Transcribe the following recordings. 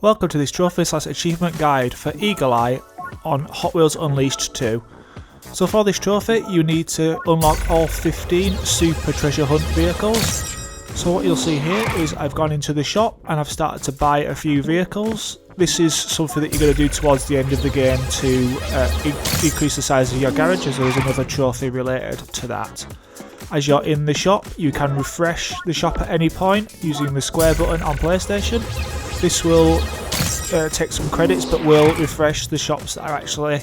Welcome to this trophy/achievement guide for Eagle Eye on Hot Wheels Unleashed 2. So for this trophy you need to unlock all 15 Super Treasure Hunt vehicles. So what you'll see here is I've gone into the shop and I've started to buy a few vehicles. This is something that you're going to do towards the end of the game to increase the size of your garage, as there is another trophy related to that. As you're in the shop, you can refresh the shop at any point using the square button on PlayStation. This will take some credits, but will refresh the shops that are actually,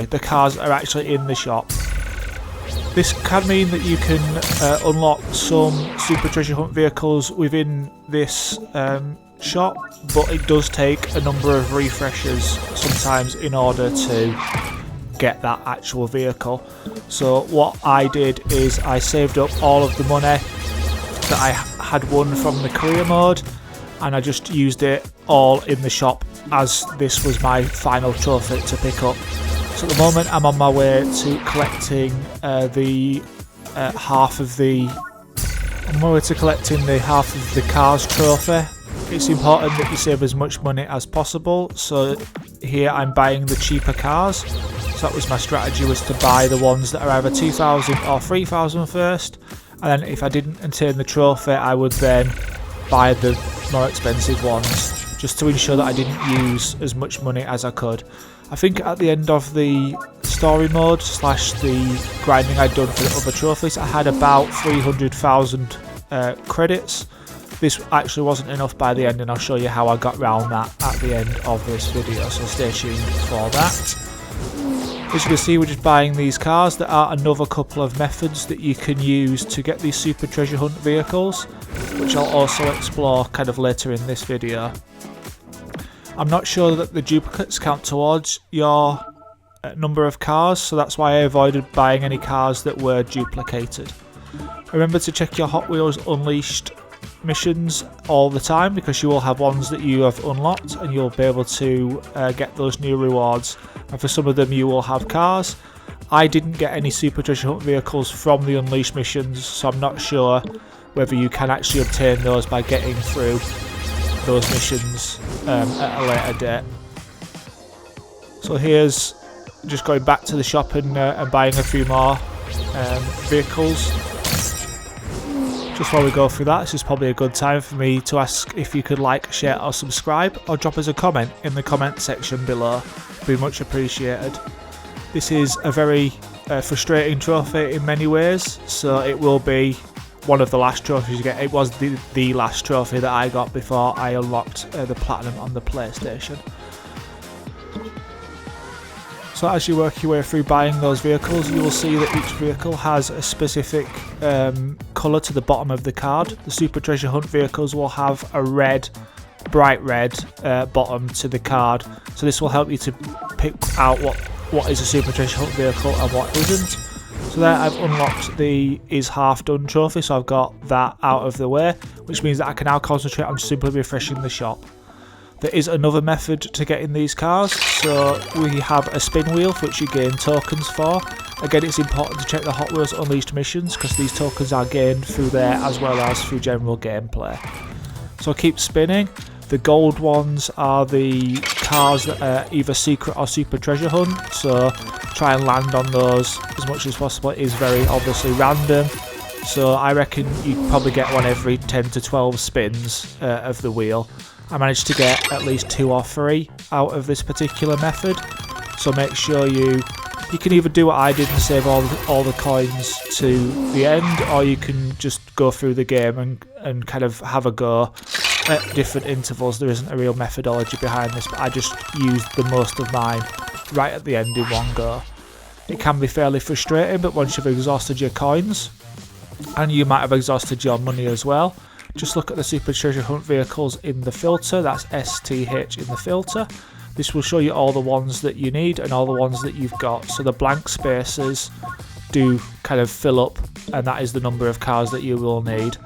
the cars that are actually in the shop. This can mean that you can unlock some Super Treasure Hunt vehicles within this shop, but it does take a number of refreshes sometimes in order to get that actual vehicle. So what I did is I saved up all of the money that I had won from the career mode, and I just used it all in the shop as this was my final trophy to pick up. So at the moment I'm on my way to collecting the half of the cars trophy. It's important that you save as much money as possible, so here I'm buying the cheaper cars. So that was my strategy, was to buy the ones that are either 2,000 or 3,000 first, and then if I didn't attain the trophy I would then buy the more expensive ones, just to ensure that I didn't use as much money as I could. I think at the end of the story mode / the grinding I'd done for the other trophies, I had about 300,000 credits. This actually wasn't enough by the end, and I'll show you how I got around that at the end of this video, so stay tuned for that. As you can see, we're just buying these cars. There are another couple of methods that you can use to get these Super Treasure Hunt vehicles, which I'll also explore kind of later in this video. I'm not sure that the duplicates count towards your number of cars, so that's why I avoided buying any cars that were duplicated. Remember to check your Hot Wheels Unleashed missions all the time, because you will have ones that you have unlocked and you'll be able to get those new rewards, and for some of them you will have cars. I didn't get any Super Treasure Hunt vehicles from the Unleashed missions, so I'm not sure whether you can actually obtain those by getting through those missions at a later date. So here's just going back to the shop and buying a few more vehicles. Just while we go through that, this is probably a good time for me to ask if you could like, share or subscribe, or drop us a comment in the comment section below. It'd be much appreciated. This is a very frustrating trophy in many ways, so it will be one of the last trophies you get. It was the last trophy that I got before I unlocked the Platinum on the PlayStation. So as you work your way through buying those vehicles, you will see that each vehicle has a specific colour to the bottom of the card. The Super Treasure Hunt vehicles will have a red, bright red bottom to the card. So this will help you to pick out what is a Super Treasure Hunt vehicle and what isn't. So there I've unlocked the is half done trophy, so I've got that out of the way, which means that I can now concentrate on simply refreshing the shop. There is another method to getting these cars, so we have a spin wheel for which you gain tokens for. Again, it's important to check the Hot Wheels Unleashed missions, because these tokens are gained through there as well as through general gameplay. So keep spinning. The gold ones are the cars that are either secret or Super Treasure Hunt, so try and land on those as much as possible. It is very obviously random, so I reckon you probably get one every 10 to 12 spins of the wheel. I managed to get at least 2 or 3 out of this particular method, so make sure you can either do what I did and save all the coins to the end, or you can just go through the game and kind of have a go at different intervals. There isn't a real methodology behind this, but I just used the most of mine right at the end in one go. It can be fairly frustrating, but once you've exhausted your coins, and you might have exhausted your money as well, just look at the Super Treasure Hunt vehicles in the filter. That's STH in the filter. This will show you all the ones that you need and all the ones that you've got. So the blank spaces do kind of fill up, and that is the number of cars that you will need.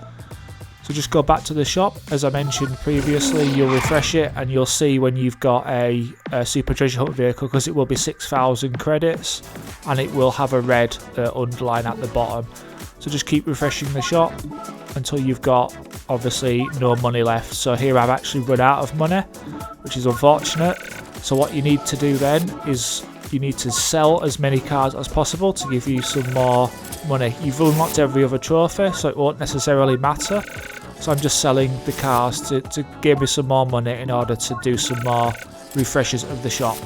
So just go back to the shop. As I mentioned previously, you'll refresh it and you'll see when you've got a Super Treasure Hunt vehicle, because it will be 6,000 credits and it will have a red underline at the bottom. So just keep refreshing the shop until you've got obviously no money left. So here I've actually run out of money, which is unfortunate. So what you need to do then is you need to sell as many cars as possible to give you some more money. You've unlocked every other trophy, so it won't necessarily matter. So I'm just selling the cars to give me some more money in order to do some more refreshers of the shop.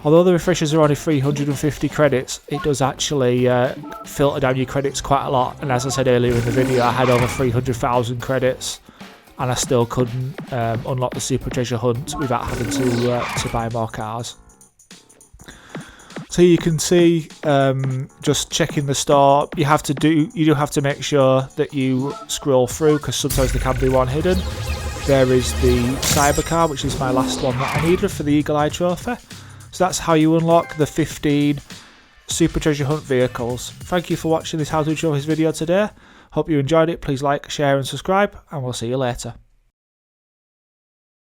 Although the refreshers are only 350 credits, it does actually filter down your credits quite a lot. And as I said earlier in the video, I had over 300,000 credits, and I still couldn't unlock the super treasure hunt without having to buy more cars. So you can see, just checking the store, you do have to make sure that you scroll through, because sometimes there can be one hidden. There is the cyber car, which is my last one that I needed for the Eagle Eye trophy. So that's how you unlock the 15 super treasure hunt vehicles. Thank you for watching this how to trophies video today. Hope you enjoyed it. Please like, share and subscribe, and we'll see you later.